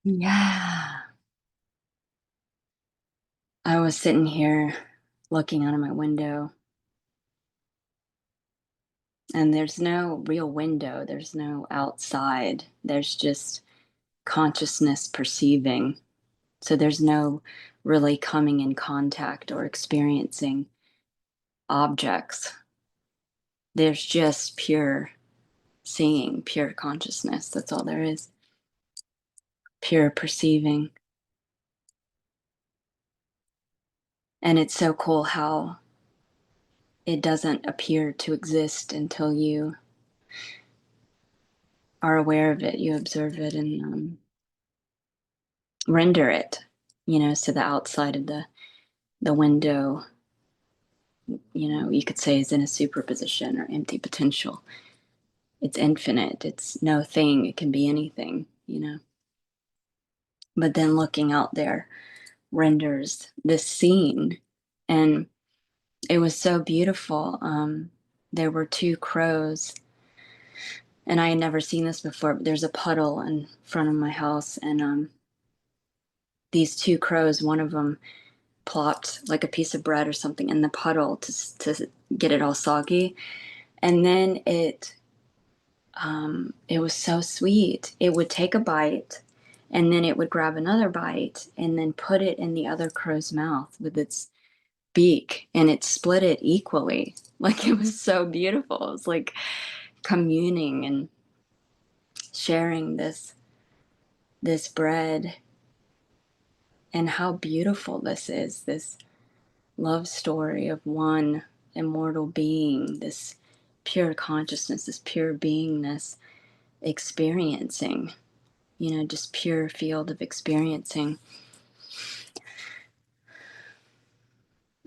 Yeah. I was sitting here looking out of my window, and there's no real window, there's no outside, there's just consciousness perceiving. So there's no really coming in contact or experiencing objects. There's just pure seeing, pure consciousness. That's all there is. Pure perceiving. And it's so cool how it doesn't appear to exist until you are aware of it, you observe it, and render it, so the outside of the window, you could say is in a superposition or empty potential. It's infinite. It's no thing. It can be anything. But then looking out there renders this scene. And it was so beautiful. There were two crows, and I had never seen this before, but there's a puddle in front of my house. And these two crows, one of them plopped like a piece of bread or something in the puddle to get it all soggy. And then it was so sweet. It would take a bite, and then it would grab another bite and then put it in the other crow's mouth with its beak, and it split it equally. Like, it was so beautiful. It was like communing and sharing this bread. And how beautiful this is, this love story of one immortal being, this pure consciousness, this pure beingness experiencing, just pure field of experiencing.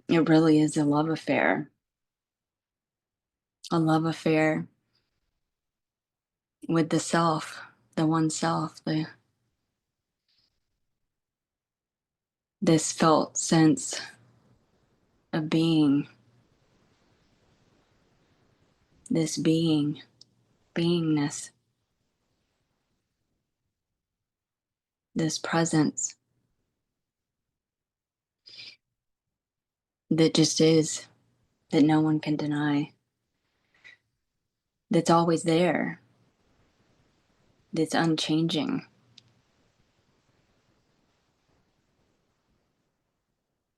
It really is a love affair with the self, the one self, this felt sense of being, this beingness, this presence that just is, that no one can deny, that's always there, that's unchanging.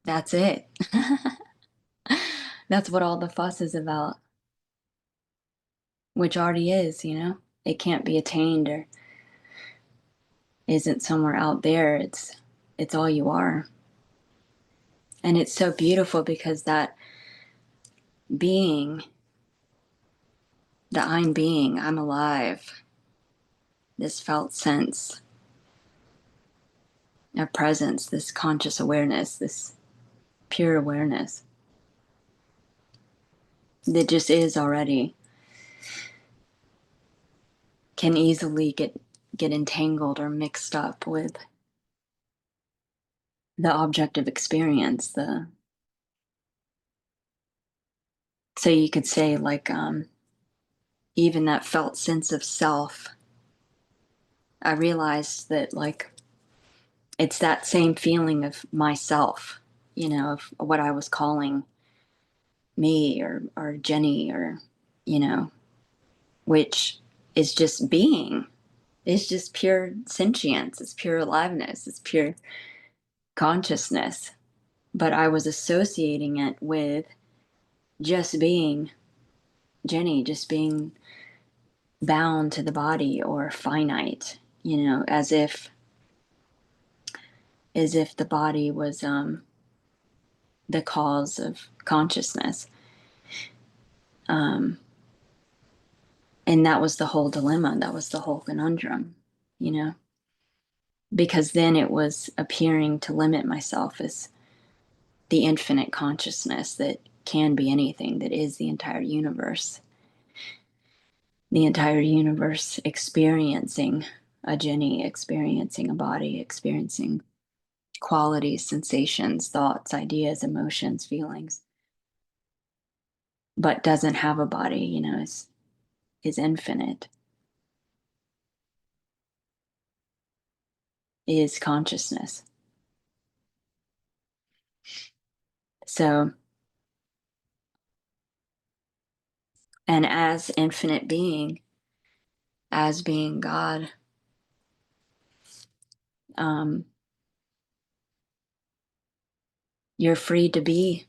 That's it. That's what all the fuss is about, which already is. It can't be attained or isn't somewhere out there. It's all you are. And it's so beautiful because that being, the I'm being, I'm alive, this felt sense of presence, this conscious awareness, this pure awareness that just is already, can easily get entangled or mixed up with the object of experience. So you could say, like, even that felt sense of self, I realized that, like, it's that same feeling of myself, of what I was calling me or Jenny, or, you know, which is just being. It's just pure sentience, it's pure aliveness, it's pure consciousness. But I was associating it with just being Jenny, just being bound to the body or finite, as if the body was the cause of consciousness. Um, and that was the whole dilemma. That was the whole conundrum, you know, because then it was appearing to limit myself as the infinite consciousness that can be anything, that is the entire universe. The entire universe experiencing a Jenny, experiencing a body, experiencing qualities, sensations, thoughts, ideas, emotions, feelings, but doesn't have a body, is infinite. is consciousness. So, and as infinite being, as being God, um, you're free to be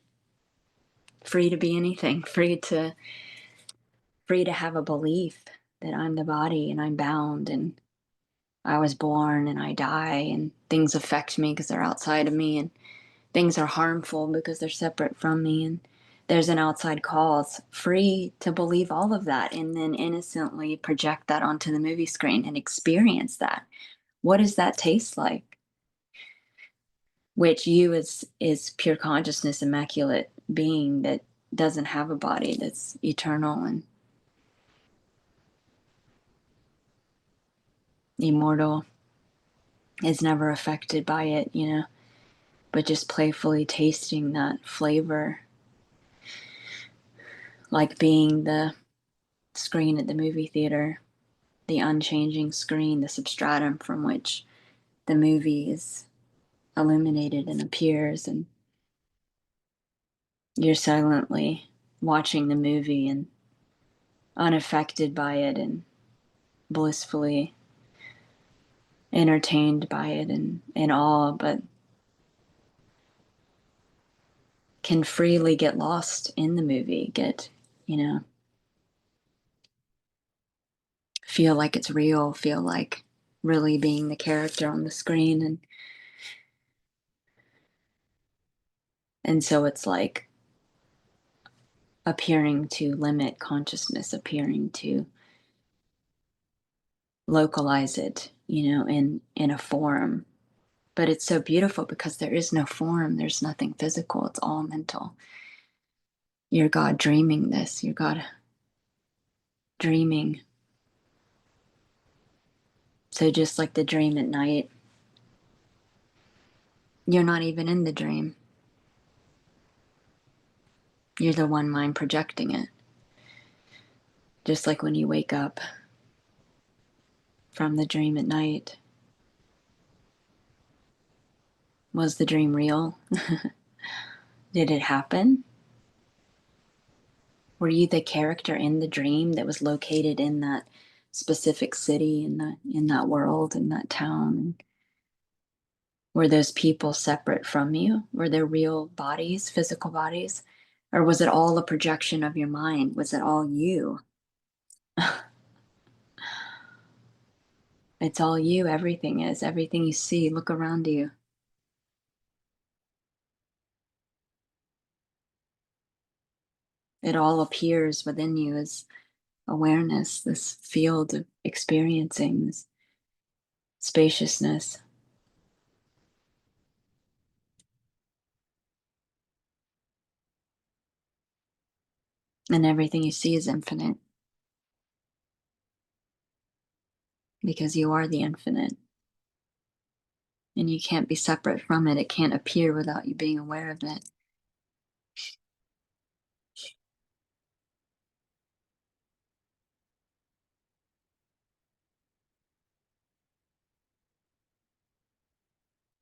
anything, free to have a belief that I'm the body and I'm bound and I was born and I die and things affect me because they're outside of me and things are harmful because they're separate from me and there's an outside cause. Free to believe all of that and then innocently project that onto the movie screen and experience that. What does that taste like? Which you is pure consciousness, immaculate being that doesn't have a body, that's eternal and immortal, is never affected by it, but just playfully tasting that flavor, like being the screen at the movie theater, the unchanging screen, the substratum from which the movie is illuminated and appears, and you're silently watching the movie and unaffected by it and blissfully entertained by it and in awe, but can freely get lost in the movie, feel like it's real, feel like really being the character on the screen. And so it's like appearing to limit consciousness, appearing to localize it, in a form. But it's so beautiful because there is no form, there's nothing physical, it's all mental. You're God dreaming this, you're God dreaming. So just like the dream at night, you're not even in the dream. You're the one mind projecting it. Just like when you wake up from the dream at night. Was the dream real? Did it happen? Were you the character in the dream that was located in that specific city, in that world, in that town? Were those people separate from you? Were there real bodies, physical bodies? Or was it all a projection of your mind? Was it all you? It's all you, everything is. Everything you see, look around you. It all appears within you as awareness, this field of experiencing, this spaciousness. And everything you see is infinite because you are the infinite. And you can't be separate from it. It can't appear without you being aware of it.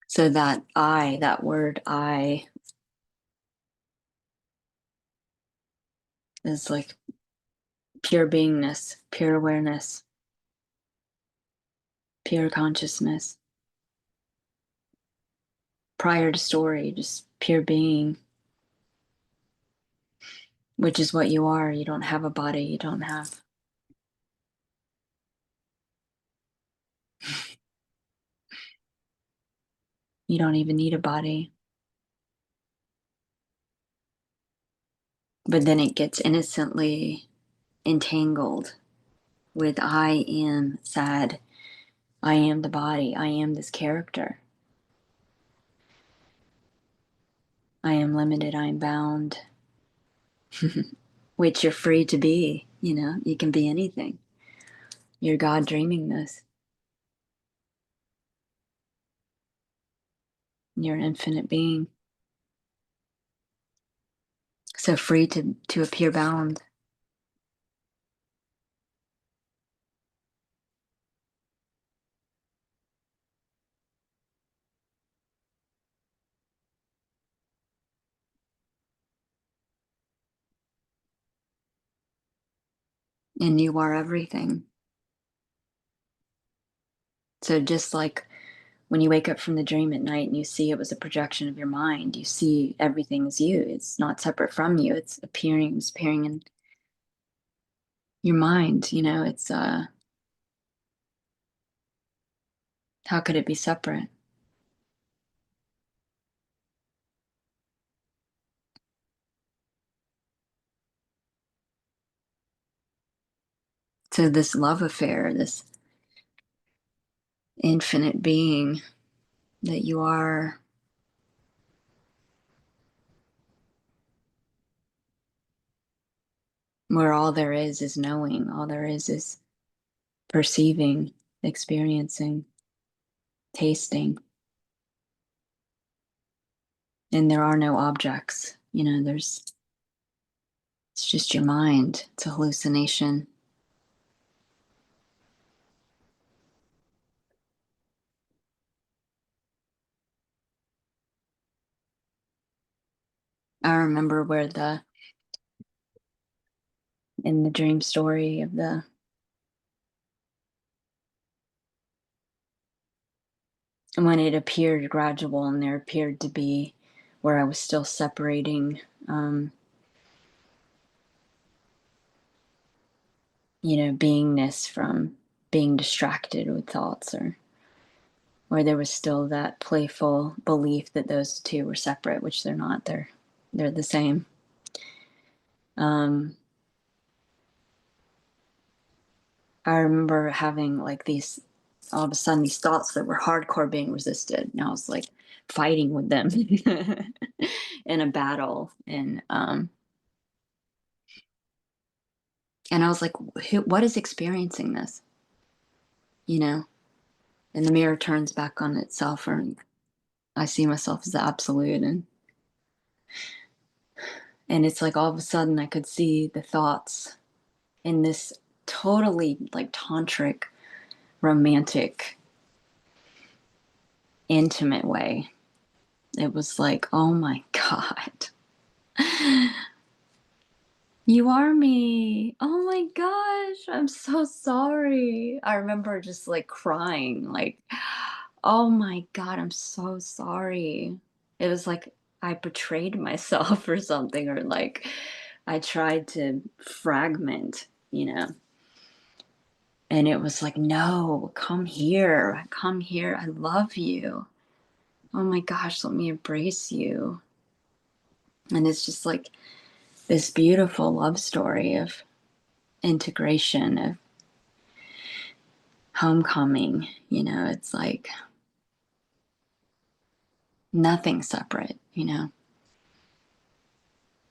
So that word I, is like pure beingness, pure awareness, pure consciousness. Prior to story, just pure being, which is what you are. You don't have a body. You don't even need a body. But then it gets innocently entangled with I am sad. I am the body. I am this character. I am limited. I am bound. Which you're free to be. You can be anything. You're God dreaming this. You're an infinite being. So free to appear bound. and you are everything. So just like when you wake up from the dream at night and you see it was a projection of your mind, you see everything as you. It's not separate from you. It's appearing in your mind. It's how could it be separate? So this love affair, this infinite being that you are, where all there is knowing, all there is perceiving, experiencing, tasting. And there are no objects. It's just your mind. It's a hallucination. I remember where in the dream story of when it appeared gradual and there appeared to be where I was still separating, beingness from being distracted with thoughts, or where there was still that playful belief that those two were separate, which they're not. They're the same. I remember having like these, all of a sudden, these thoughts that were hardcore being resisted, and I was like fighting with them in a battle, and I was like, what is experiencing this? And the mirror turns back on itself, or I see myself as the absolute, and it's like all of a sudden I could see the thoughts in this totally like tantric, romantic, intimate way. It was like, oh my God, you are me. Oh my gosh, I'm so sorry. I remember just like crying, like, oh my God, I'm so sorry. It was like I betrayed myself or something, or like I tried to fragment, and it was like, no, come here, come here. I love you. Oh my gosh, let me embrace you. And it's just like this beautiful love story of integration, of homecoming. It's like nothing separate.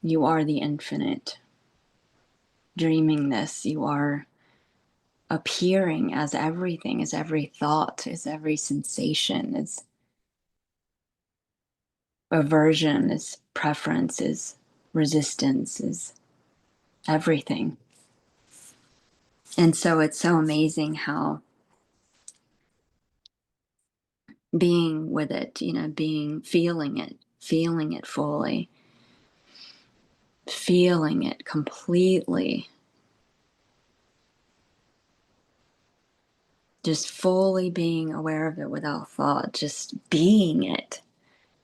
You are the infinite. Dreaming this, you are appearing as everything, as every thought, as every sensation, as aversion, as preference, as resistance, as everything. And so it's so amazing how being with it, feeling it fully, feeling it completely, just fully being aware of it without thought, just being it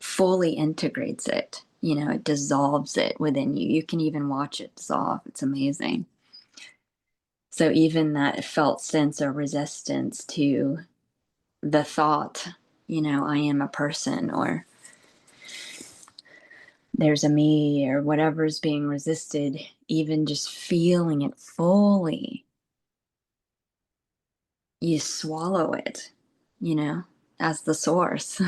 fully integrates it. It dissolves it within you. You can even watch it dissolve. It's amazing. So even that felt sense of resistance to the thought, I am a person, or there's a me, or whatever's being resisted, even just feeling it fully, you swallow it, as the source.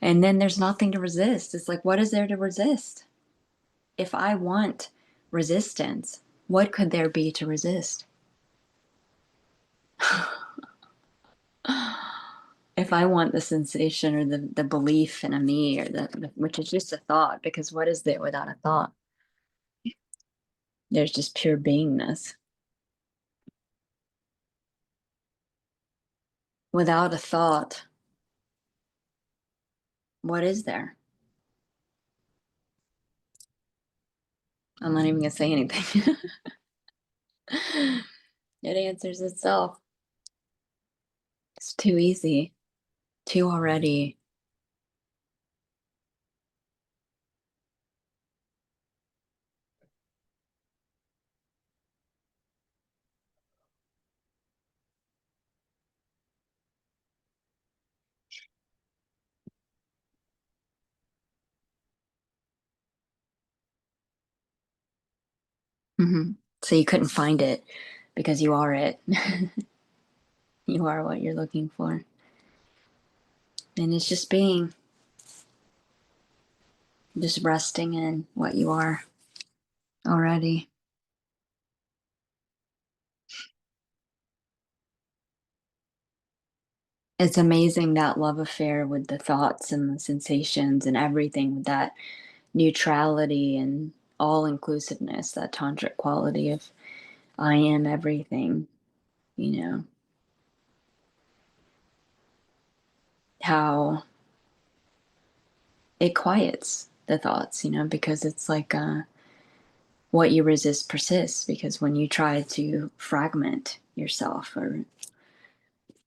And then there's nothing to resist. It's like, what is there to resist? If I want resistance, what could there be to resist? If I want the sensation, or the belief in a me, or which is just a thought, because what is there without a thought? There's just pure beingness. Without a thought, what is there? I'm not even going to say anything. It answers itself. It's too easy. Too already. Hmm. So you couldn't find it because you are it. You are what you're looking for. And it's just being, just resting in what you are already. It's amazing that love affair with the thoughts and the sensations and everything, with that neutrality and all inclusiveness, that tantric quality of I am everything, you know, how it quiets the thoughts, because it's like what you resist persists. Because when you try to fragment yourself or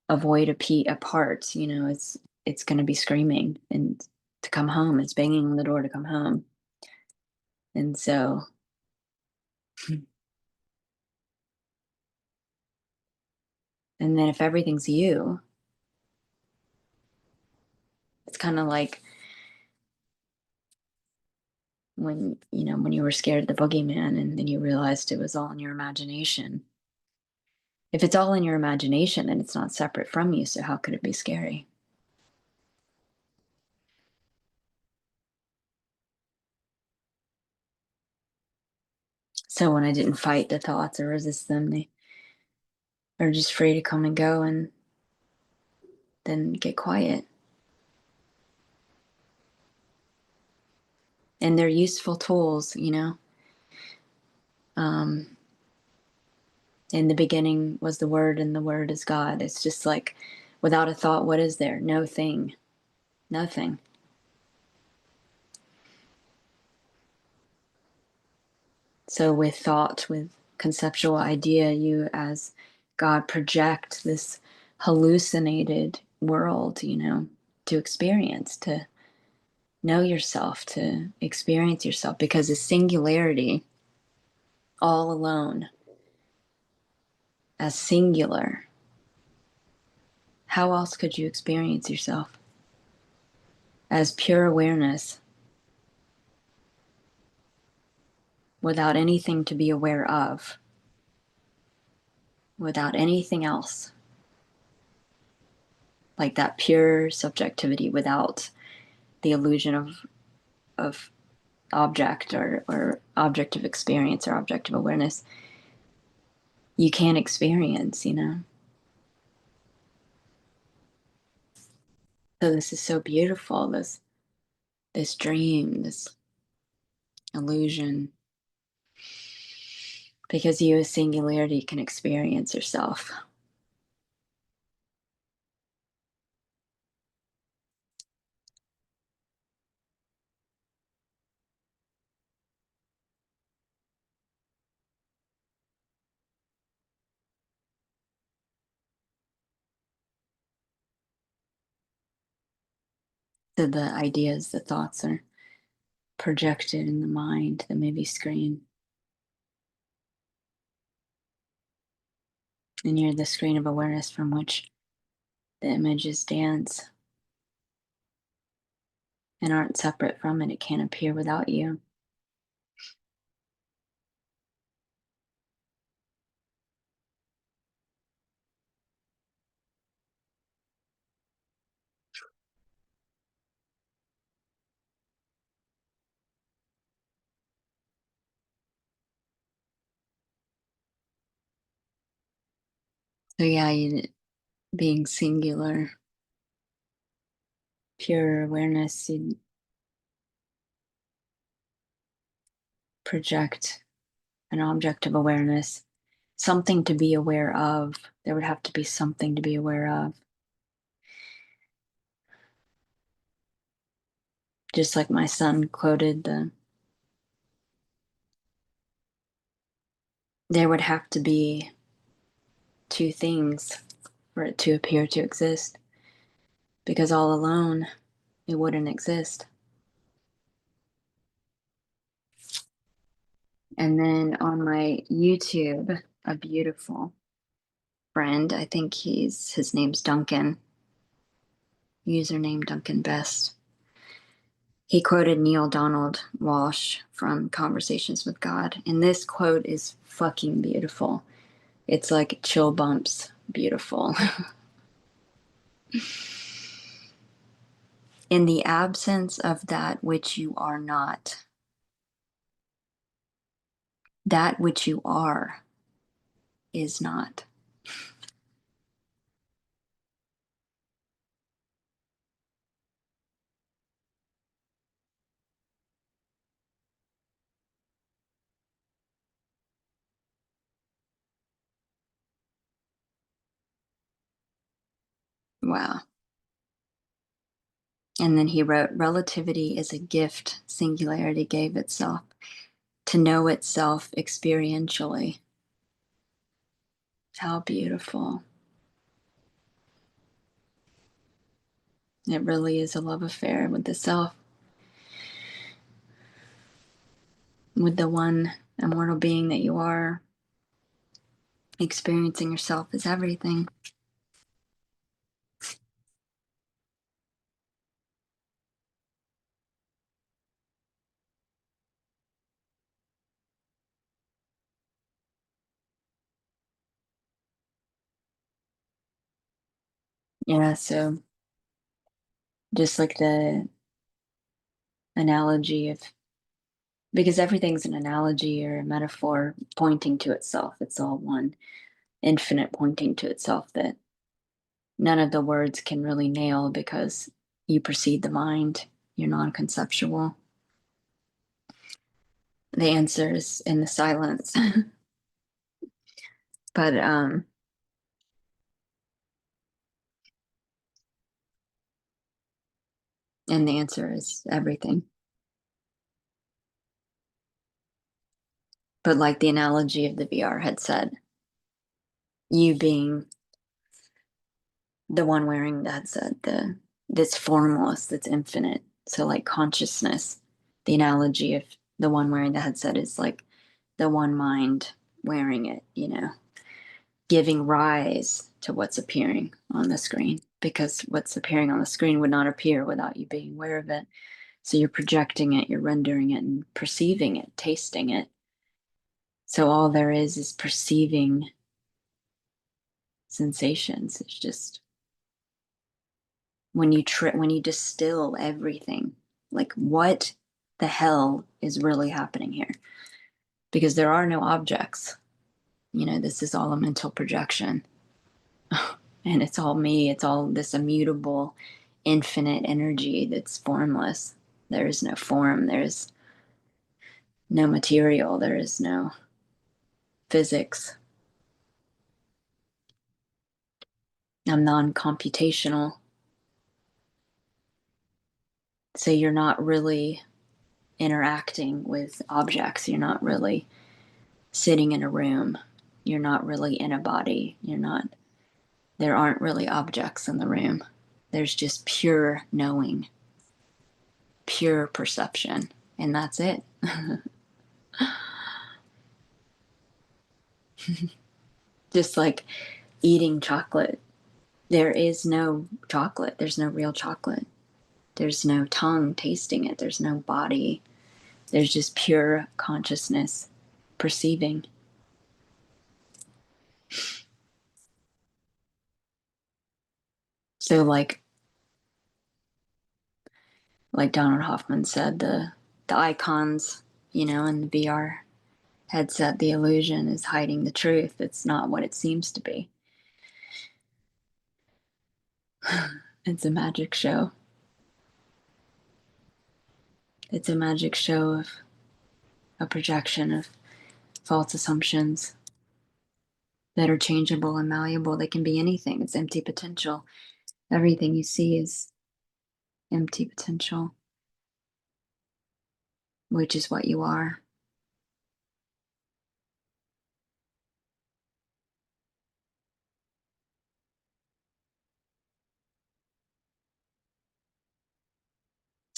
avoid a part, it's going to be screaming and to come home. It's banging on the door to come home. And so, and then if everything's you, it's kind of like when you were scared of the boogeyman and then you realized it was all in your imagination. If it's all in your imagination, then it's not separate from you. So how could it be scary? So when I didn't fight the thoughts or resist them, they are just free to come and go and then get quiet. And they're useful tools, Um, in the beginning was the Word, and the Word is God. It's just like, without a thought, what is there? No thing, nothing. So with thought, with conceptual idea, you as God project this hallucinated world, to experience, to know yourself, to experience yourself, because it's singularity, all alone, as singular. How else could you experience yourself? As pure awareness, without anything to be aware of, without anything else. Like that pure subjectivity without the illusion of object or objective experience or objective awareness. You can't experience. So this is so beautiful, this dream, this illusion, because you as singularity can experience yourself. So the ideas, the thoughts are projected in the mind, the movie screen. And you're the screen of awareness from which the images dance and aren't separate from it. It can't appear without you. So yeah, being singular, pure awareness, you project an object of awareness, something to be aware of. There would have to be something to be aware of. Just like my son quoted there would have to be two things for it to appear to exist, because all alone it wouldn't exist. And then on my YouTube, a beautiful friend, I think his name's Duncan, username Duncan Best. He quoted Neil Donald Walsh from Conversations with God. And this quote is fucking beautiful. It's like chill bumps beautiful. In the absence of that which you are not, that which you are is not. Wow. And then he wrote, relativity is a gift singularity gave itself to know itself experientially. How beautiful. It really is a love affair with the self, with the one immortal being that you are. Experiencing yourself is everything. Yeah, so just like the analogy of, because everything's an analogy or a metaphor pointing to itself. It's all one infinite pointing to itself that none of the words can really nail because you precede the mind, you're non-conceptual. The answer is in the silence. But and the answer is everything. But like the analogy of the VR headset, you being the one wearing the headset, that's formless, that's infinite. So like consciousness, the analogy of the one wearing the headset is like the one mind wearing it, giving rise to what's appearing on the screen, because what's appearing on the screen would not appear without you being aware of it. So you're projecting it, you're rendering it and perceiving it, tasting it. So all there is perceiving sensations. It's just when you distill everything, like what the hell is really happening here? Because there are no objects. This is all a mental projection. And it's all me. It's all this immutable, infinite energy that's formless. There is no form. There's no material. There is no physics. I'm non-computational. So you're not really interacting with objects. You're not really sitting in a room. You're not really in a body. There aren't really objects in the room. There's just pure knowing, pure perception, and that's it. Just like eating chocolate. There is no chocolate. There's no real chocolate. There's no tongue tasting it. There's no body. There's just pure consciousness perceiving. So like Donald Hoffman said, the icons, in the VR headset, the illusion is hiding the truth. It's not what it seems to be. It's a magic show. It's a magic show of a projection of false assumptions that are changeable and malleable. They can be anything. It's empty potential. Everything you see is empty potential, which is what you are.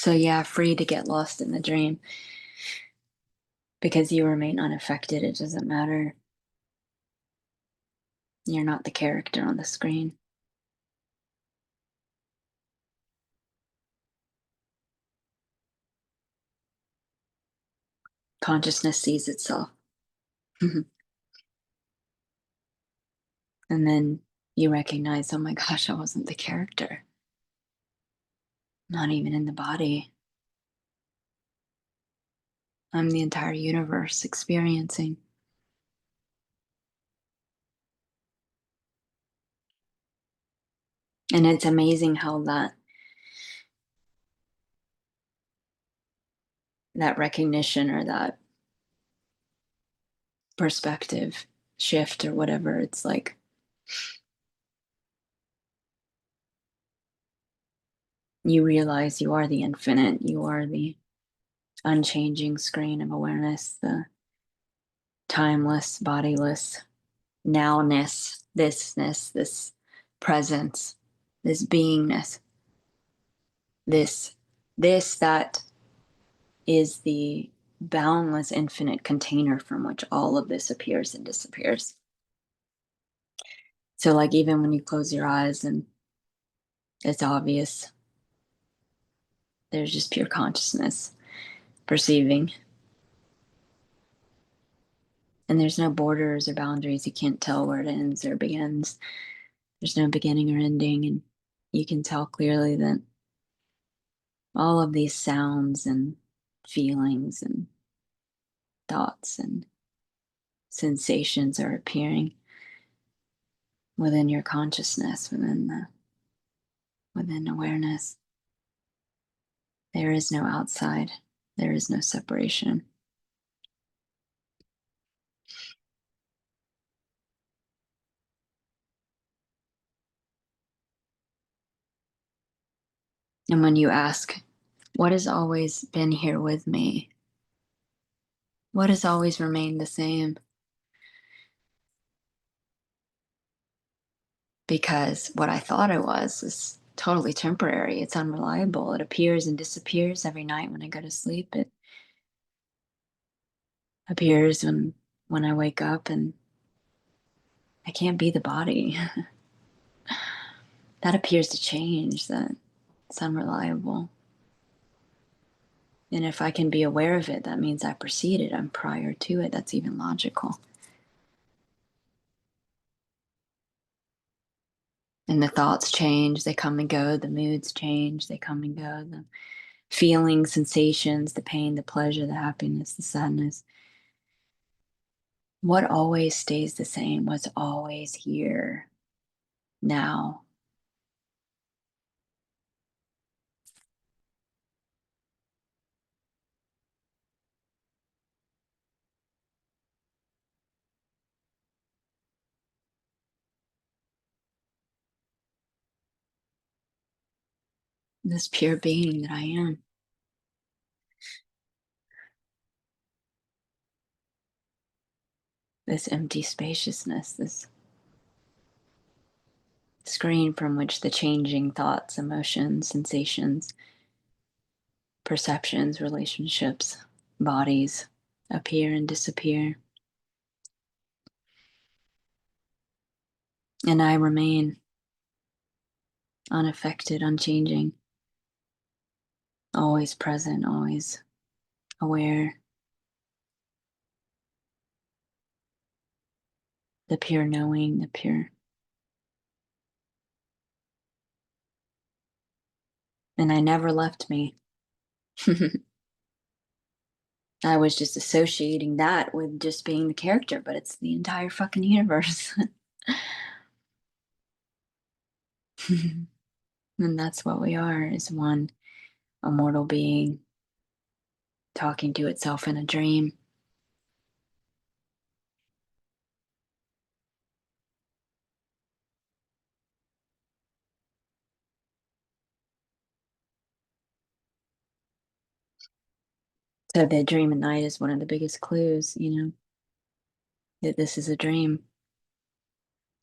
So yeah, free to get lost in the dream because you remain unaffected. It doesn't matter. You're not the character on the screen. Consciousness sees itself. And then you recognize, oh my gosh, I wasn't the character. Not even in the body. I'm the entire universe experiencing. And it's amazing how that recognition or that perspective shift or whatever, it's like you realize you are the infinite, you are the unchanging screen of awareness, the timeless, bodiless nowness, thisness, this presence, this beingness, this that is the boundless infinite container from which all of this appears and disappears. So like even when you close your eyes and it's obvious, there's just pure consciousness perceiving. And there's no borders or boundaries. You can't tell where it ends or begins. There's no beginning or ending. And you can tell clearly that all of these sounds and feelings and thoughts and sensations are appearing within your consciousness, within awareness. There is no outside. There is no separation. And when you ask, what has always been here with me? What has always remained the same? Because what I thought I was is totally temporary. It's unreliable. It appears and disappears every night when I go to sleep. It appears when I wake up, and I can't be the body. That appears to change, that it's unreliable. And if I can be aware of it, that means I preceded, I'm prior to it. That's even logical. And the thoughts change, they come and go. The moods change, they come and go. The feelings, sensations, the pain, the pleasure, the happiness, the sadness. What always stays the same, what's always here now. This pure being that I am. This empty spaciousness, this screen from which the changing thoughts, emotions, sensations, perceptions, relationships, bodies appear and disappear. And I remain unaffected, unchanging, always present, always aware. The pure knowing, the pure. And I never left me. I was just associating that with just being the character, but it's the entire fucking universe. And that's what we are, is one immortal being talking to itself in a dream. So the dream at night is one of the biggest clues, that this is a dream.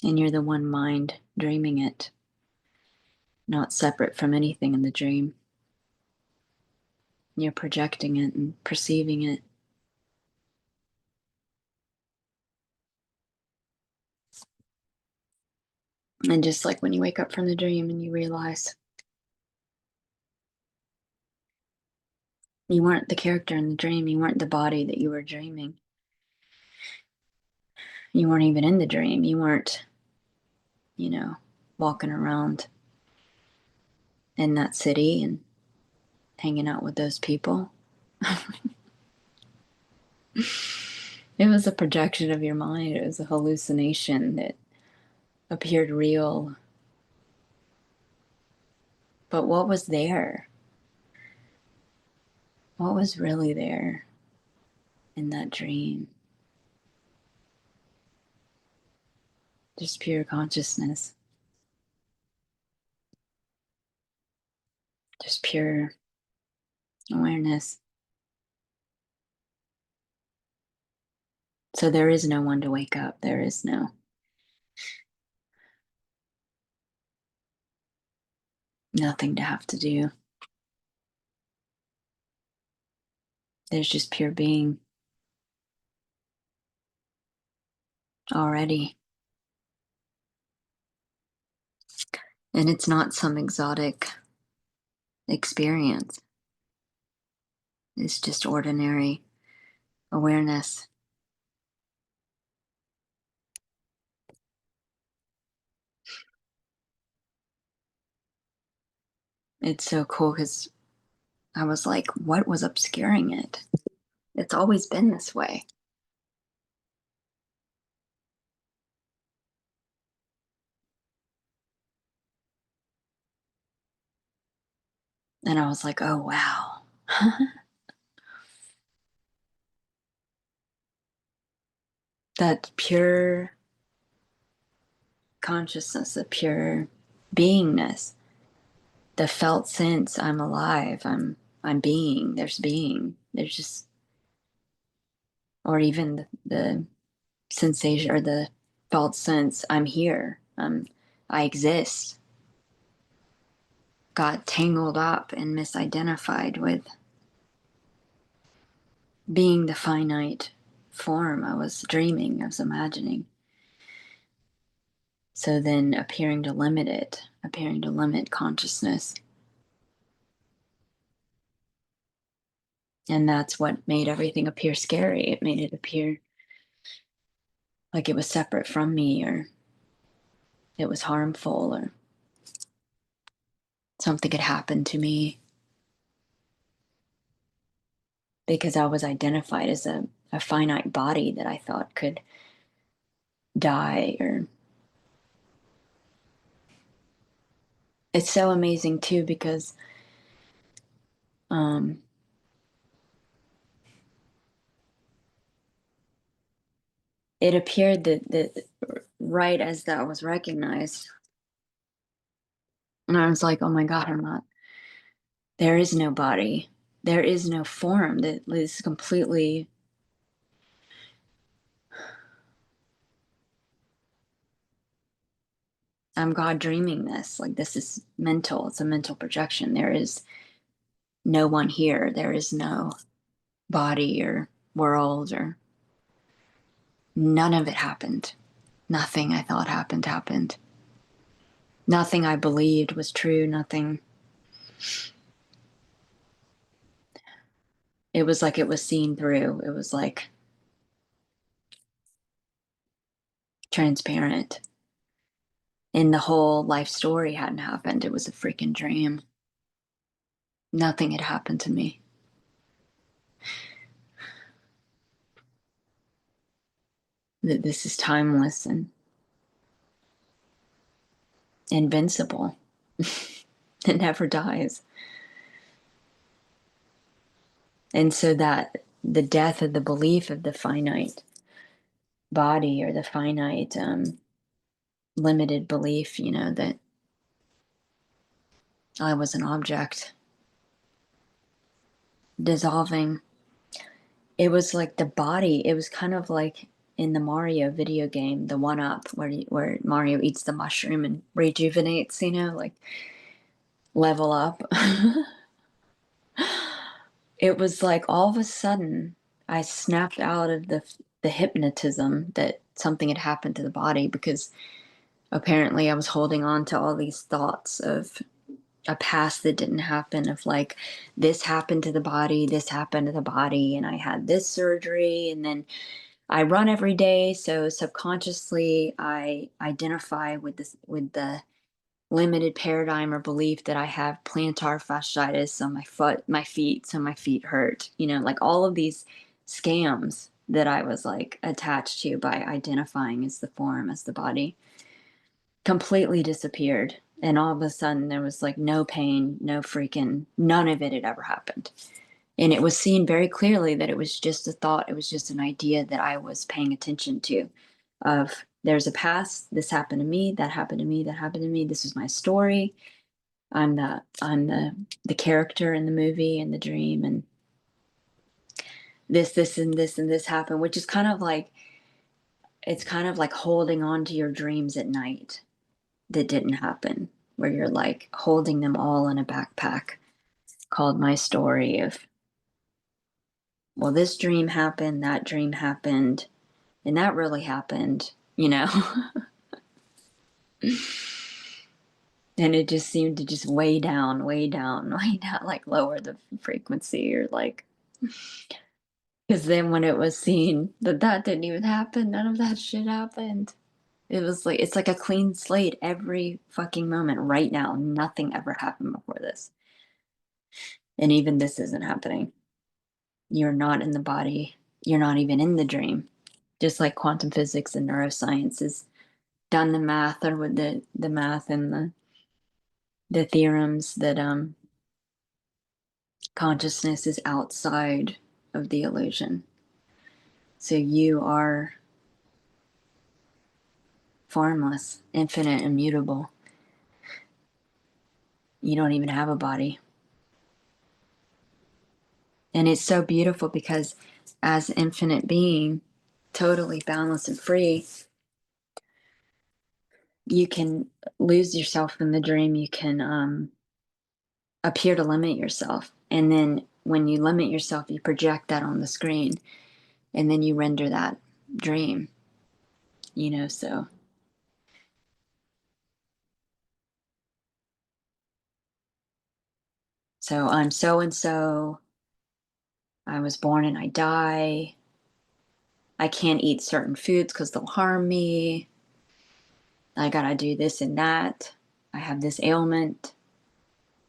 And you're the one mind dreaming it, not separate from anything in the dream. You're projecting it and perceiving it. And just like when you wake up from the dream and you realize you weren't the character in the dream, you weren't the body that you were dreaming. You weren't even in the dream. You weren't, walking around in that city and hanging out with those people. It was a projection of your mind. It was a hallucination that appeared real. But what was there? What was really there in that dream? Just pure consciousness. Just pure awareness. So there is no one to wake up. There is nothing to have to do. There's just pure being already. And it's not some exotic experience. It's just ordinary awareness. It's so cool because I was like, what was obscuring it? It's always been this way. And I was like, oh, wow. That pure consciousness, the pure beingness, the felt sense I'm alive, I'm being, there's just, or even the sensation or the felt sense I'm here, I exist, got tangled up and misidentified with being the finite form I was dreaming, I was imagining. So then appearing to limit it, appearing to limit consciousness. And that's what made everything appear scary. It made it appear like it was separate from me, or it was harmful, or something had happened to me, because I was identified as a finite body that I thought could die. Or it's so amazing too, because it appeared that right as that was recognized, and I was like, oh my God, there is no body, there is no form, that is completely, I'm God dreaming this. Like, this is mental, it's a mental projection. There is no one here, there is no body or world, or none of it happened. Nothing I thought happened. Nothing I believed was true. Nothing. It was like it was seen through. It was like transparent. And the whole life story hadn't happened. It was a freaking dream. Nothing had happened to me. That this is timeless and invincible. It never dies. And so that the death of the belief of the finite body, or the finite limited belief, that I was an object, dissolving. It was like the body, it was kind of like in the Mario video game, the 1-Up, where Mario eats the mushroom and rejuvenates, like level up. it was like all of a sudden I snapped out of the hypnotism that something had happened to the body, because apparently I was holding on to all these thoughts of a past that didn't happen, of like, this happened to the body, this happened to the body, and I had this surgery, and then I run every day, so subconsciously I identify with this, with the limited paradigm or belief that I have plantar fasciitis on my foot, my feet, so my feet hurt. You know, like all of these scams that I was like attached to by identifying as the form, as the body, completely disappeared. And all of a sudden there was like no pain, no freaking, none of it had ever happened. And it was seen very clearly that it was just a thought, it was just an idea that I was paying attention to, of there's a past, this happened to me, that happened to me, that happened to me, this is my story. I'm the character in the movie and the dream, and this and this and this happened, which is kind of like, it's kind of like holding on to your dreams at night that didn't happen, where you're like holding them all in a backpack, called my story of, well, this dream happened, that dream happened, and that really happened, you know. And it just seemed to just way down, way down, way down, like lower the frequency, or like, because then when it was seen that that didn't even happen, none of that shit happened. It was like, it's like a clean slate every fucking moment right now. Nothing ever happened before this. And even this isn't happening. You're not in the body. You're not even in the dream. Just like quantum physics and neuroscience has done the math, or with the math and the theorems that consciousness is outside of the illusion. So you are formless, infinite, immutable. You don't even have a body. And it's so beautiful because as infinite being, totally boundless and free, you can lose yourself in the dream. You can appear to limit yourself. And then when you limit yourself, you project that on the screen, and then you render that dream, you know, so I'm so and so, I was born and I die, I can't eat certain foods because they'll harm me, I gotta do this and that, I have this ailment.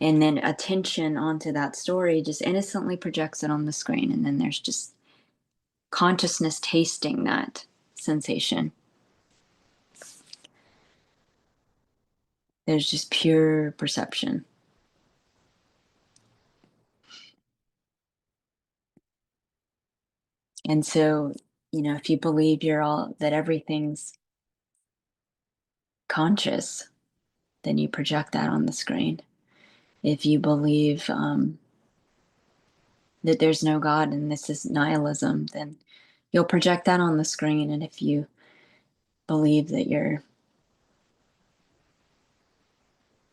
And then attention onto that story just innocently projects it on the screen. And then there's just consciousness tasting that sensation. There's just pure perception. And so, you know, if you believe you're all, that everything's conscious, then you project that on the screen. If you believe that there's no God and this is nihilism, then you'll project that on the screen. And if you believe that you're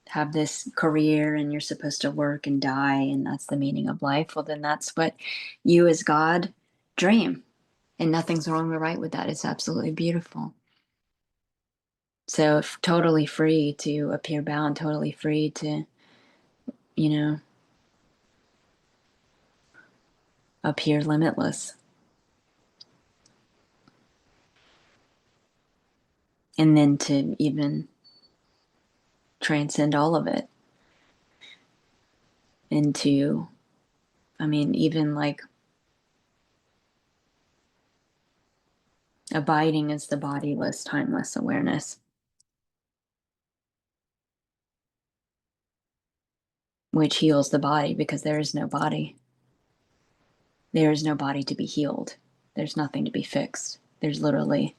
have this career and you're supposed to work and die and that's the meaning of life, well, then that's what you as God dream. And nothing's wrong or right with that. It's absolutely beautiful. So totally free to appear bound, totally free to, you know, appear limitless. And then to even transcend all of it into, I mean, even like abiding as the bodiless, timeless awareness, which heals the body, because there is no body. There is no body to be healed. There's nothing to be fixed. There's literally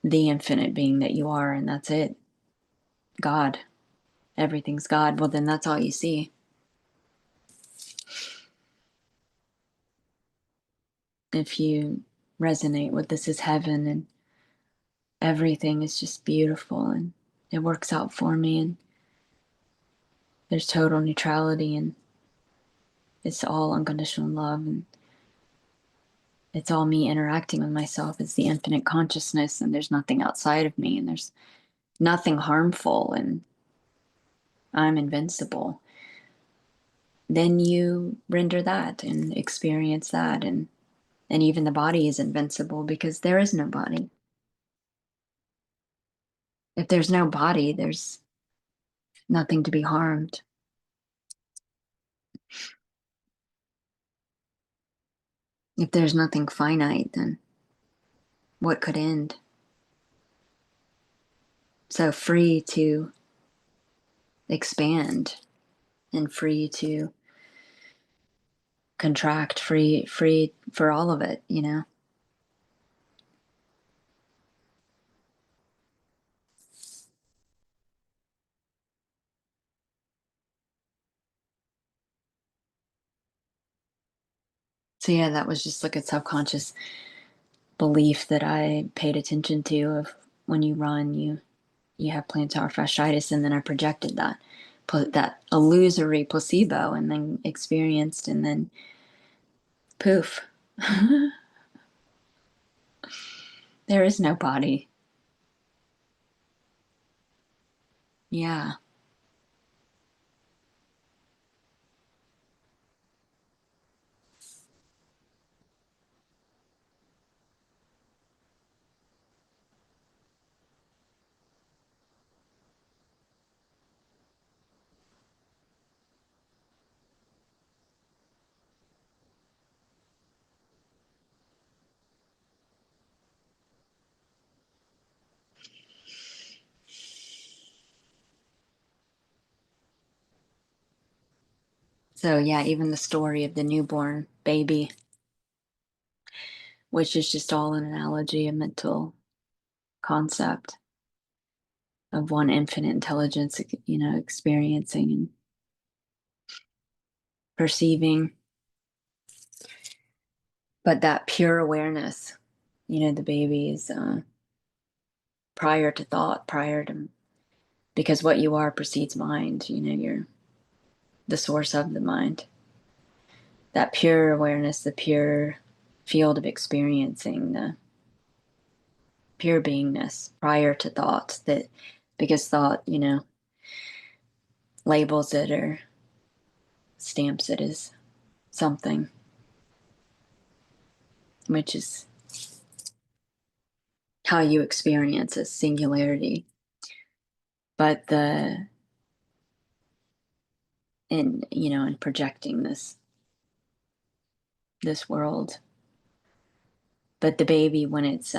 the infinite being that you are, and that's it. God. Everything's God. Well, then that's all you see. If you resonate with this is heaven and everything is just beautiful and it works out for me and there's total neutrality and It's all unconditional love, and it's all me interacting with myself as the infinite consciousness, and there's nothing outside of me, and there's nothing harmful, and I'm invincible. Then you render that and experience that, and even the body is invincible because there is no body. If there's no body, there's nothing to be harmed. If there's nothing finite, then what could end? So free to expand and free to contract, free for all of it, you know. So yeah, that was just like a subconscious belief that I paid attention to of when you run, you have plantar fasciitis, and then I projected that illusory placebo, and then experienced, and then poof. There is no body. Yeah. So yeah, even the story of the newborn baby, which is just all an analogy, a mental concept of one infinite intelligence, you know, experiencing and perceiving. But that pure awareness, you know, the baby is prior to thought, prior to, because what you are precedes mind, you know, you're the source of the mind. That pure awareness, the pure field of experiencing, the pure beingness prior to thought, that because thought, you know, labels it or stamps it as something, which is how you experience a singularity. But in, you know, in projecting this world. But the baby, when it's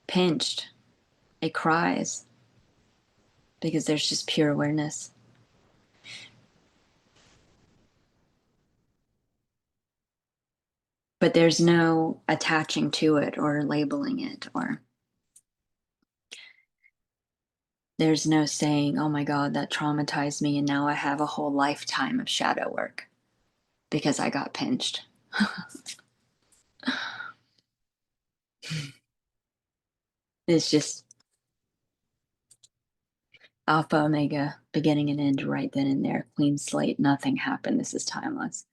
pinched, it cries because there's just pure awareness. But there's no attaching to it or labeling it, or there's no saying, oh my God, that traumatized me, and now I have a whole lifetime of shadow work because I got pinched. It's just alpha, omega, beginning and end right then and there. Clean slate, nothing happened. This is timeless.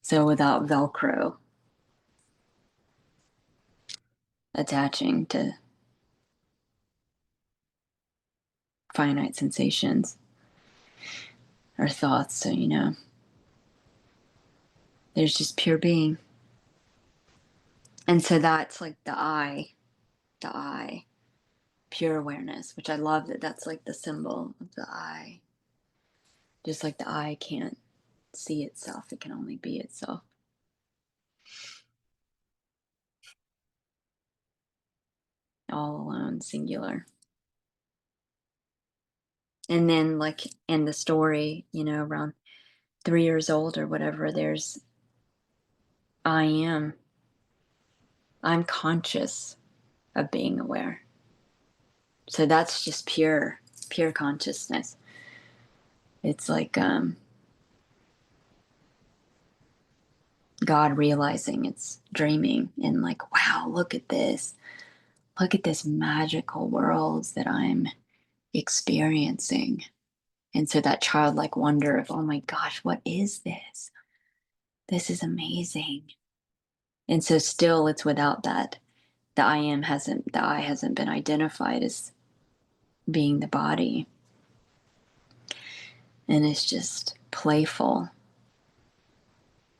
So without Velcro attaching to finite sensations or thoughts. So, you know, there's just pure being. And so that's like the I, pure awareness, which I love that that's like the symbol of the I. Just like the I can't see itself, it can only be itself. All alone, singular. And then, like in the story, you know, around 3 years old or whatever, there's I am. I'm conscious of being aware. So that's just pure consciousness. It's like God realizing it's dreaming and like, wow, look at this. Look at this magical world that I'm experiencing. And so that childlike wonder of, oh my gosh, what is this? This is amazing. And so still it's without that. The I hasn't been identified as being the body. And it's just playful.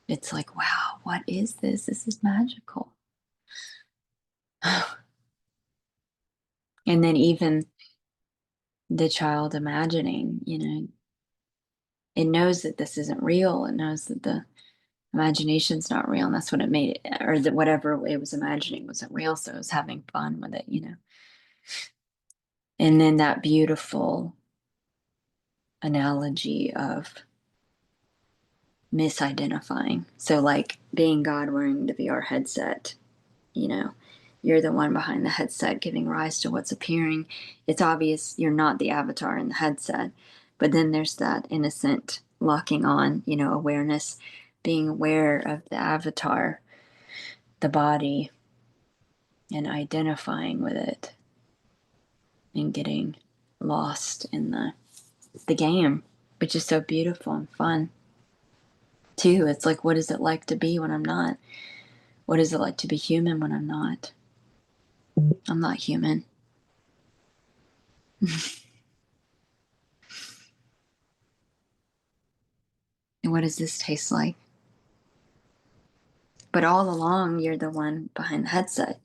It's like, wow, what is this? This is magical. And then even the child imagining, it knows that this isn't real. It knows that the imagination's not real. And that's what it made it, or that whatever it was imagining wasn't real. So it was having fun with it. And then that beautiful analogy of misidentifying. So, like being God wearing the VR headset, you know, you're the one behind the headset giving rise to what's appearing. It's obvious you're not the avatar in the headset, but then there's that innocent locking on, awareness, being aware of the avatar, the body, and identifying with it and getting lost in the game, which is so beautiful and fun too. It's like, what is it like to be when I'm not? What is it like to be human when I'm not? I'm not human. And what does this taste like? But all along, you're the one behind the headset,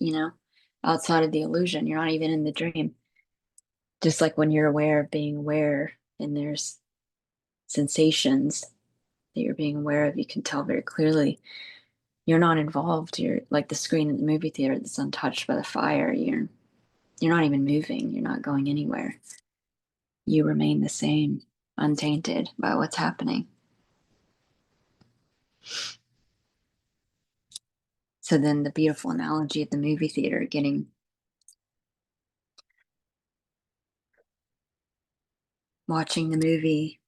outside of the illusion. You're not even in the dream. Just like when you're aware of being aware and there's sensations that you're being aware of, you can tell very clearly you're not involved. You're like the screen in the movie theater that's untouched by the fire. You're not even moving. You're not going anywhere. You remain the same, untainted by what's happening. So then the beautiful analogy of the movie theater watching the movie,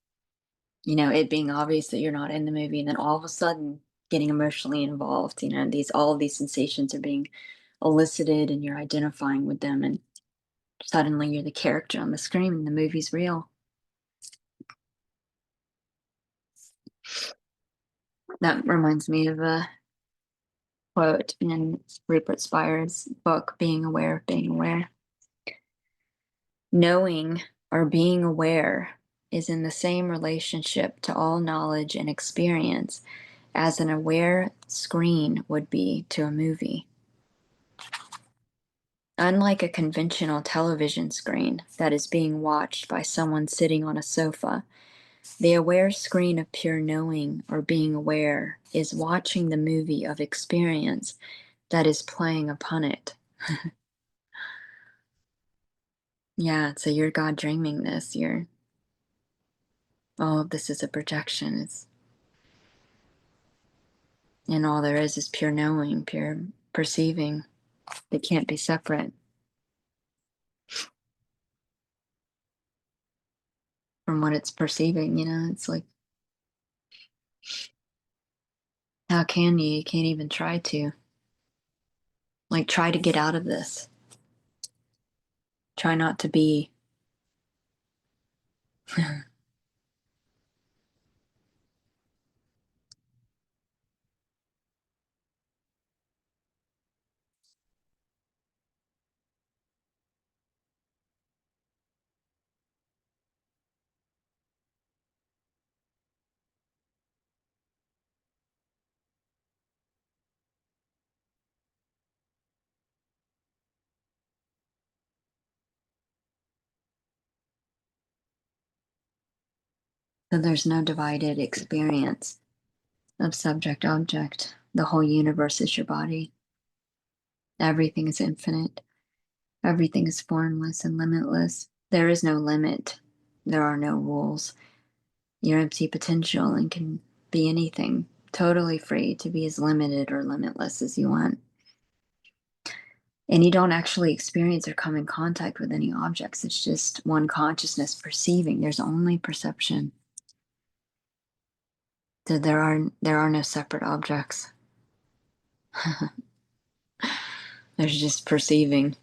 it being obvious that you're not in the movie, and then all of a sudden getting emotionally involved, all of these sensations are being elicited and you're identifying with them, and suddenly you're the character on the screen and the movie's real. That reminds me of a quote in Rupert Spire's book, Being Aware of Being Aware. Knowing or being aware is in the same relationship to all knowledge and experience as an aware screen would be to a movie. Unlike a conventional television screen that is being watched by someone sitting on a sofa, the aware screen of pure knowing or being aware is watching the movie of experience that is playing upon it. Yeah, so you're God dreaming this. This is a projection. And all there is pure knowing, pure perceiving. They can't be separate from what it's perceiving. It's like, how can you? You can't even try to. Like, try to get out of this. Try not to be. So there's no divided experience of subject object. The whole universe is your body. Everything is infinite. Everything is formless and limitless. There is no limit. There are no rules. You're empty potential and can be anything. Totally free to be as limited or limitless as you want. And you don't actually experience or come in contact with any objects. It's just one consciousness perceiving. There's only perception. So there are no separate objects. There's just perceiving.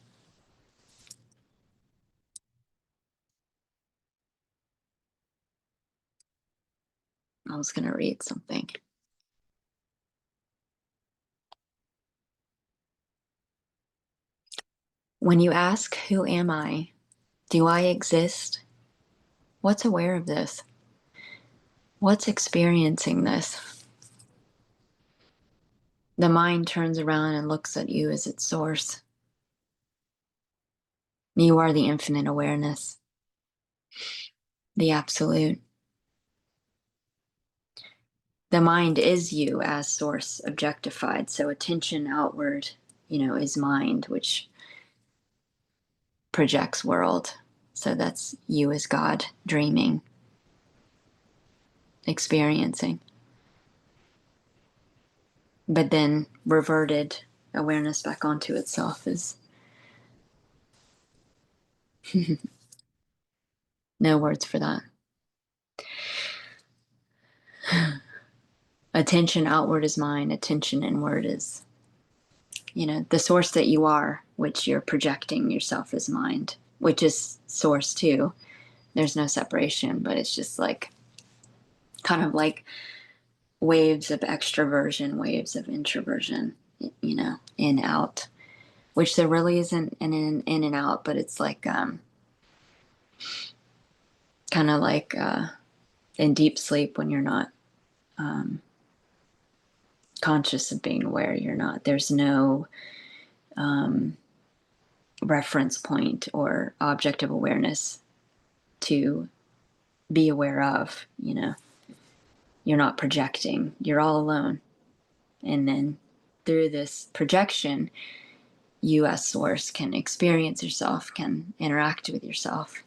was going to read something. When you ask, who am I? Do I exist? What's aware of this? What's experiencing this? The mind turns around and looks at you as its source. You are the infinite awareness, the absolute. The mind is you as source objectified. So attention outward, is mind, which projects world. So that's you as God, dreaming, experiencing. But then reverted awareness back onto itself is no words for that. Attention outward is mind, attention inward is, the source that you are, which you're projecting yourself as mind, which is source too. There's no separation, but it's just like kind of like waves of extroversion, waves of introversion, in, out, which there really isn't an in and out, but it's like kind of like in deep sleep when you're not conscious of being aware, there's no reference point or object of awareness to be aware of, you're not projecting, you're all alone. And then through this projection, you as source can experience yourself, can interact with yourself,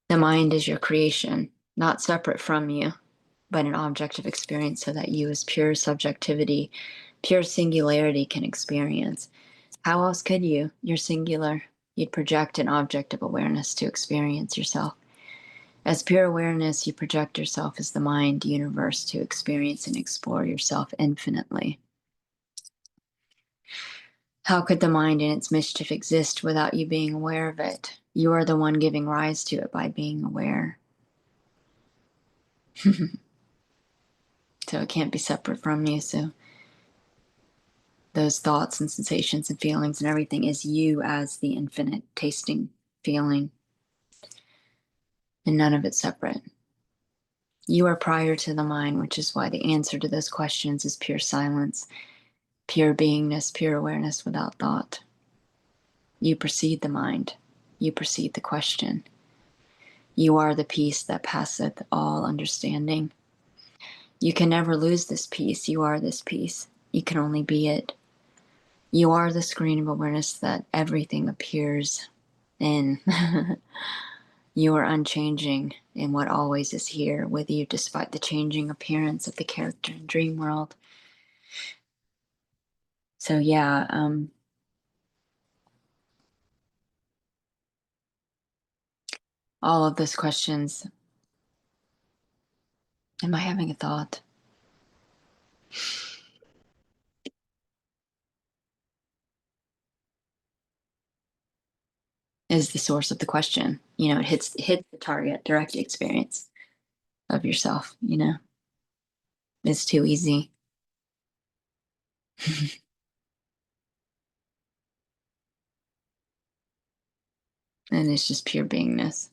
The mind is your creation, not separate from you, but an object of experience, so that you as pure subjectivity, pure singularity can experience. How else could you? You're singular. You'd project an object of awareness to experience yourself. As pure awareness, you project yourself as the mind universe to experience and explore yourself infinitely. How could the mind and its mischief exist without you being aware of it? You are the one giving rise to it by being aware. So it can't be separate from you. So those thoughts and sensations and feelings and everything is you as the infinite tasting feeling. And none of it separate. You are prior to the mind, which is why the answer to those questions is pure silence, pure beingness, pure awareness without thought. You precede the mind. You precede the question. You are the peace that passeth all understanding. You can never lose this peace. You are this peace. You can only be it. You are the screen of awareness that everything appears in. You are unchanging in what always is here with you, despite the changing appearance of the character in dream world. So yeah, all of those questions. Am I having a thought? Is the source of the question. It hits the target, direct experience of yourself, It's too easy. And it's just pure beingness.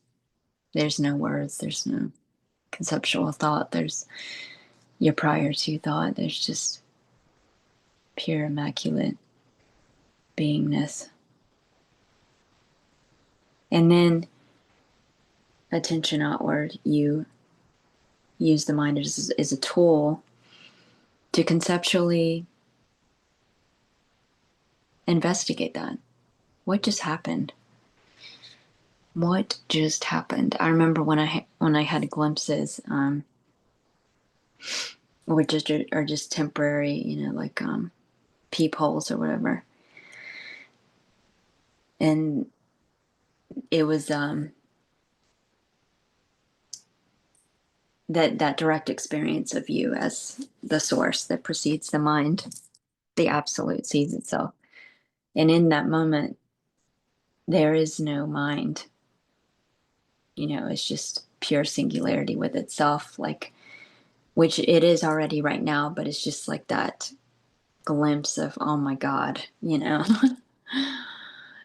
There's no words, there's no conceptual thought, there's your prior to thought, there's just pure immaculate beingness. And then attention outward, you use the mind as a tool to conceptually investigate that. What just happened? What just happened? I remember when I had glimpses, which are just temporary, like peepholes or whatever. And it was that direct experience of you as the source that precedes the mind, the absolute sees itself. And in that moment, There is no mind. It's just pure singularity with itself, like, which it is already right now, but it's just like that glimpse of, oh my God.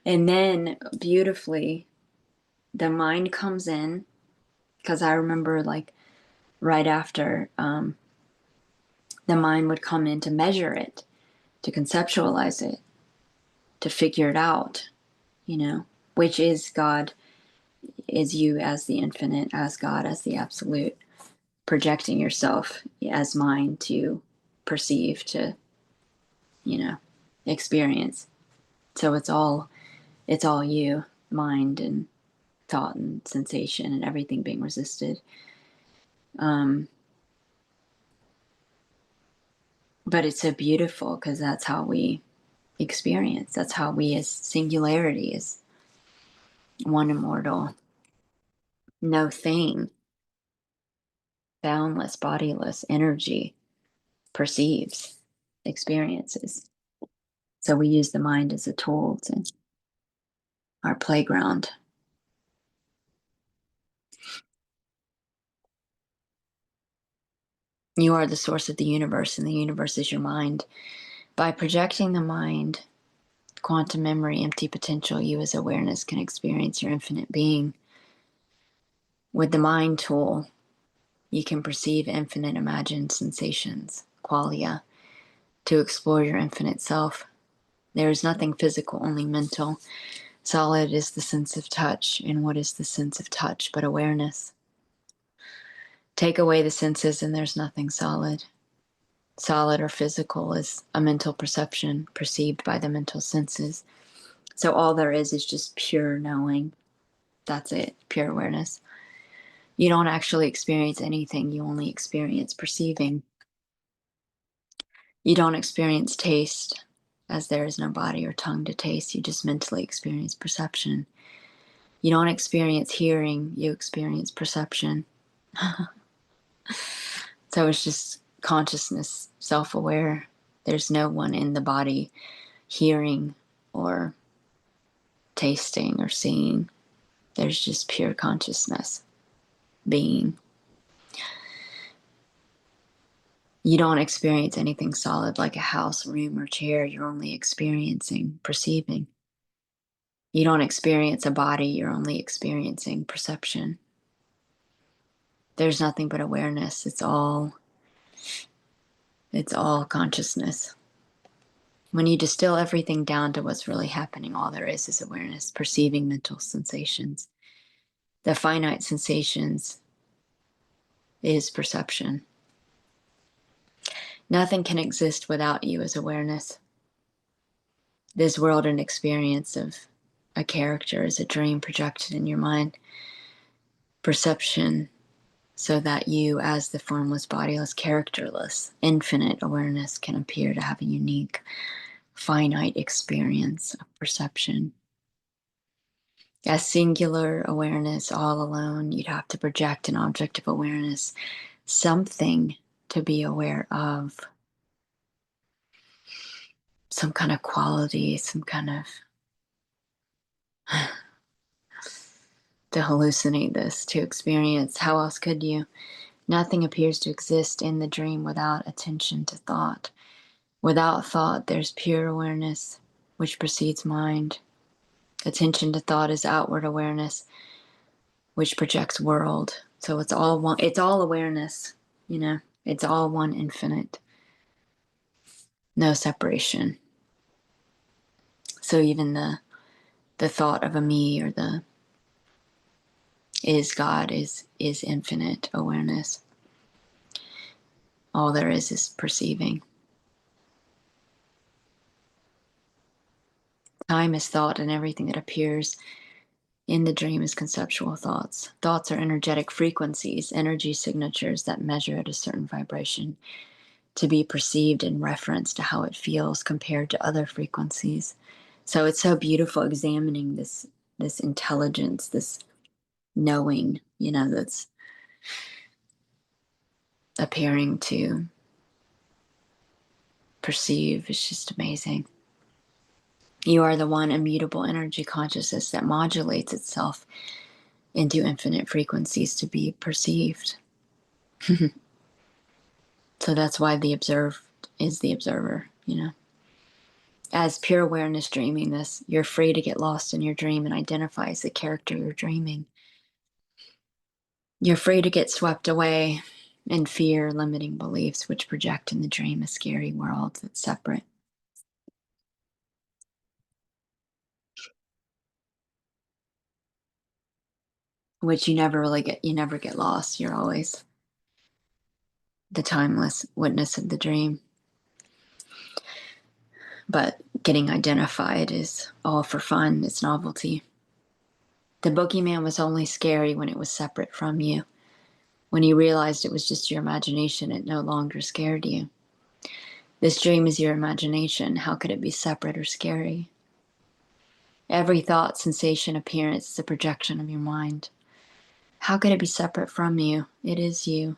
And then beautifully, the mind comes in, because I remember, like, right after, the mind would come in to measure it, to conceptualize it, to figure it out, which is God, is you as the infinite, as God, as the absolute, projecting yourself as mind to perceive, to, experience. So it's all you, mind and thought and sensation and everything being resisted. But it's so beautiful because that's how we experience. That's how we, as singularity, as one immortal, no thing, boundless, bodiless energy, perceives, experiences. So we use the mind as a tool to our playground. You are the source of the universe, and the universe is your mind. By projecting the mind, quantum memory, empty potential, you as awareness can experience your infinite being. With the mind tool, you can perceive infinite imagined sensations, qualia, to explore your infinite self. There is nothing physical, only mental. Solid is the sense of touch, and what is the sense of touch but awareness? Take away the senses and there's nothing solid. Solid or physical is a mental perception perceived by the mental senses. So all there is just pure knowing. That's it, pure awareness. You don't actually experience anything, you only experience perceiving. You don't experience taste, as there is no body or tongue to taste, you just mentally experience perception. You don't experience hearing, you experience perception. So it's just consciousness, self-aware. There's no one in the body hearing or tasting or seeing. There's just pure consciousness, being. You don't experience anything solid like a house, room, or chair. You're only experiencing, perceiving. You don't experience a body. You're only experiencing perception. There's nothing but awareness. It's all consciousness. When you distill everything down to what's really happening, all there is awareness, perceiving mental sensations. The finite sensations is perception. Nothing can exist without you as awareness. This world and experience of a character is a dream projected in your mind. Perception, so that you, as the formless, bodiless, characterless, infinite awareness, can appear to have a unique, finite experience of perception. As singular awareness, all alone, you'd have to project an object of awareness, something to be aware of, some kind of quality, some kind of to hallucinate this, to experience. How else could you? Nothing appears to exist in the dream without attention to thought. Without thought, there's pure awareness, which precedes mind. Attention to thought is outward awareness, which projects world. So it's all one. It's all awareness. It's all one infinite. No separation. So even the thought of a me, or the is God, is infinite awareness. All there is perceiving. Time is thought, and everything that appears in the dream is conceptual thoughts. Thoughts are energetic frequencies, energy signatures that measure at a certain vibration to be perceived in reference to how it feels compared to other frequencies. So it's so beautiful examining this intelligence, this knowing, that's appearing to perceive. It's just amazing. You are the one immutable energy consciousness that modulates itself into infinite frequencies to be perceived. So that's why the observed is the observer, you know. As pure awareness dreaming this, you're free to get lost in your dream and identify as the character you're dreaming. You're free to get swept away in fear, limiting beliefs, which project in the dream a scary world that's separate. Which you never get lost. You're always the timeless witness of the dream. But getting identified is all for fun, it's novelty. The boogeyman was only scary when it was separate from you. When you realized it was just your imagination, it no longer scared you. This dream is your imagination. How could it be separate or scary? Every thought, sensation, appearance is a projection of your mind. How could it be separate from you? It is you.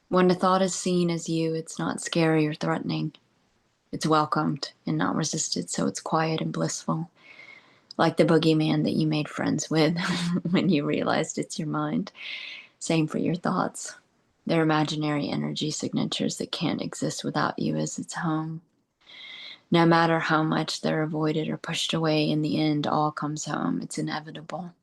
When the thought is seen as you, it's not scary or threatening. It's welcomed and not resisted, so it's quiet and blissful. Like the boogeyman that you made friends with when you realized it's your mind. Same for your thoughts. They're imaginary energy signatures that can't exist without you as its home. No matter how much they're avoided or pushed away, in the end, all comes home. It's inevitable.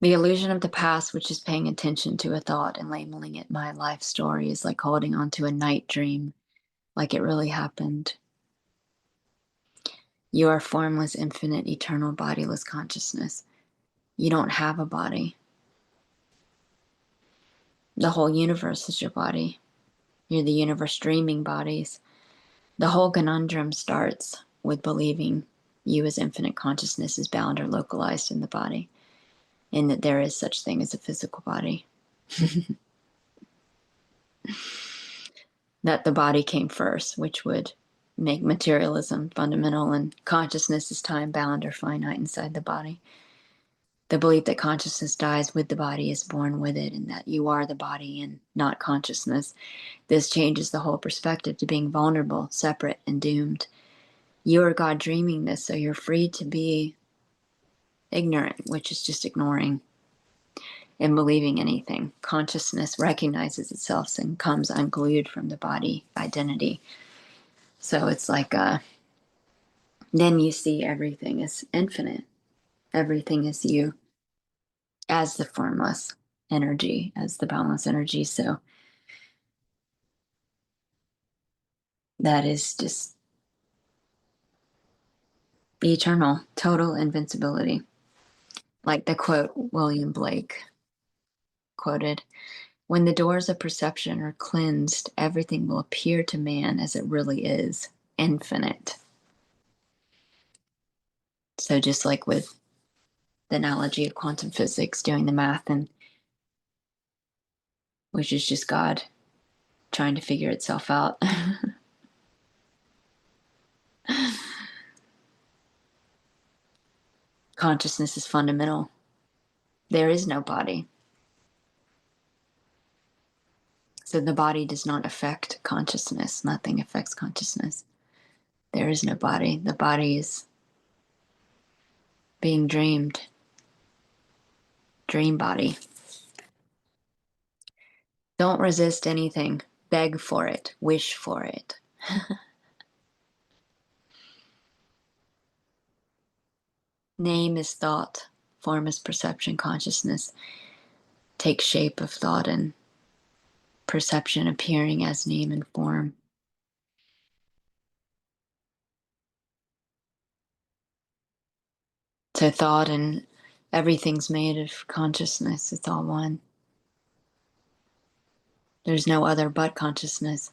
The illusion of the past, which is paying attention to a thought and labeling it my life story, is like holding on to a night dream, like it really happened. You are formless, infinite, eternal, bodiless consciousness. You don't have a body. The whole universe is your body. You're the universe dreaming bodies. The whole conundrum starts with believing you as infinite consciousness is bound or localized in the body, and that there is such thing as a physical body. That the body came first, which would make materialism fundamental, and consciousness is time bound or finite inside the body. The belief that consciousness dies with the body is born with it, and that you are the body and not consciousness. This changes the whole perspective to being vulnerable, separate, and doomed. You are God dreaming this, so you're free to be ignorant, which is just ignoring and believing anything. Consciousness recognizes itself and comes unglued from the body identity. So it's like, then you see everything is infinite. Everything is you as the formless energy, as the boundless energy. So that is just eternal, total invincibility. Like the quote William Blake quoted, when the doors of perception are cleansed, everything will appear to man as it really is, infinite. So just like with the analogy of quantum physics, doing the math, and which is just God trying to figure itself out. Consciousness is fundamental. There is no body. So the body does not affect consciousness. Nothing affects consciousness. There is no body. The body is being dreamed. Dream body. Don't resist anything. Beg for it. Wish for it. Name is thought. Form is perception. Consciousness takes shape of thought and perception appearing as name and form. So thought and everything's made of consciousness. It's all one. There's no other but consciousness.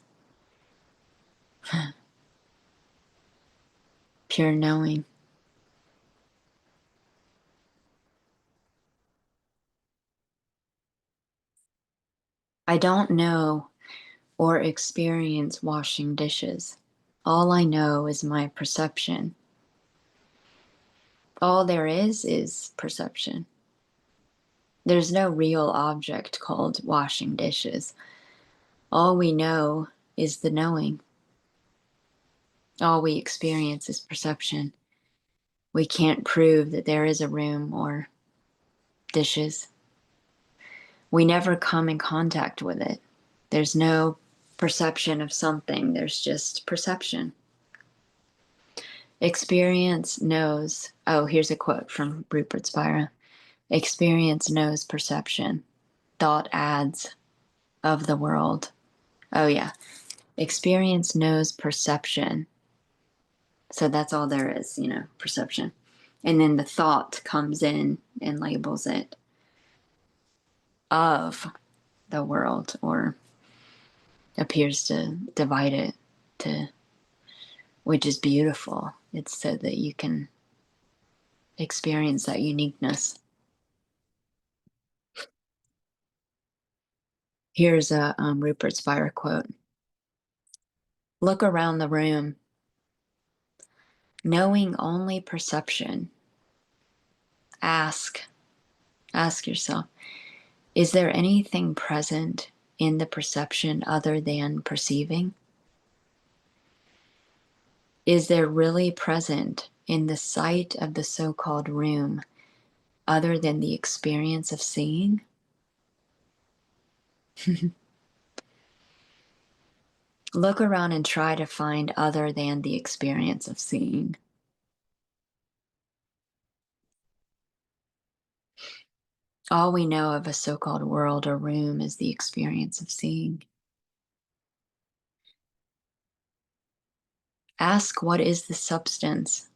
Pure knowing. I don't know or experience washing dishes. All I know is my perception. All there is perception. There's no real object called washing dishes. All we know is the knowing. All we experience is perception. We can't prove that there is a room or dishes. We never come in contact with it. There's no perception of something, there's just perception. Experience knows, oh, here's a quote from Rupert Spira. Experience knows perception. Thought adds of the world. Oh, yeah. Experience knows perception. So that's all there is, perception. And then the thought comes in and labels it of the world, or appears to divide it to, which is beautiful. It's so that you can experience that uniqueness. Here's a Rupert Spira quote. Look around the room, knowing only perception. Ask yourself, is there anything present in the perception other than perceiving? Is there really present in the sight of the so-called room other than the experience of seeing? Look around and try to find other than the experience of seeing. All we know of a so-called world or room is the experience of seeing. Ask, what is the substance,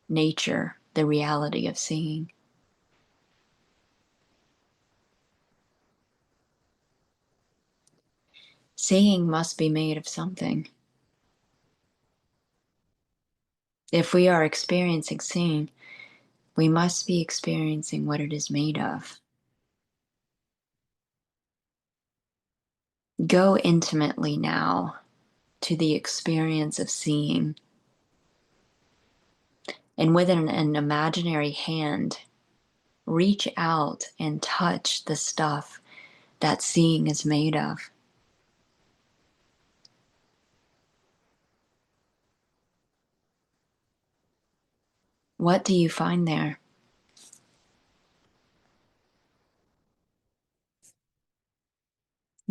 nature, the reality of seeing? Seeing must be made of something. If we are experiencing seeing, we must be experiencing what it is made of. Go intimately now to the experience of seeing, and with an imaginary hand, reach out and touch the stuff that seeing is made of. What do you find there?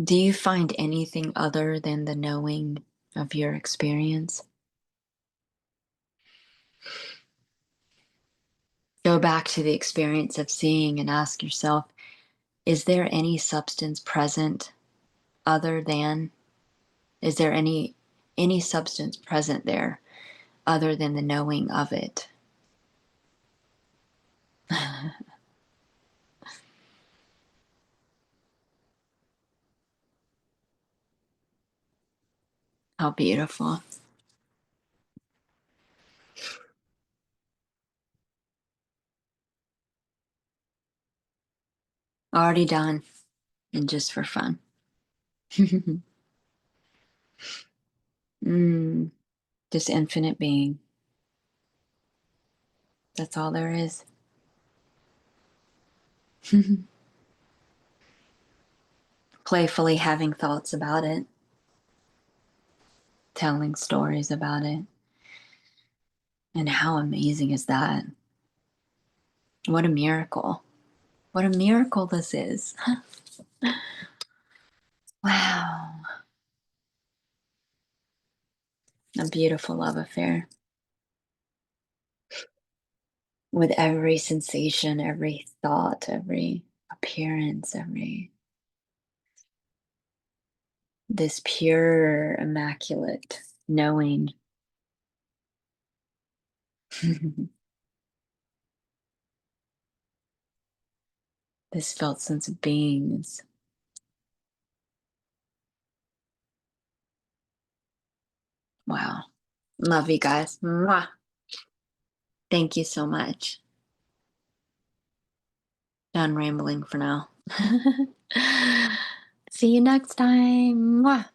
Do you find anything other than the knowing of your experience? Go back to the experience of seeing and ask yourself, is there any substance present other than, is there any substance present there other than the knowing of it? How beautiful. Already done, and just for fun. Just infinite being. That's all there is. Playfully having thoughts about it, telling stories about it. And how amazing is that? What a miracle. What a miracle this is. Wow. A beautiful love affair. With every sensation, every thought, every appearance, this pure, immaculate knowing. This felt sense of being is, wow. Love you guys. Mwah. Thank you so much. Done rambling for now. See you next time. Mwah.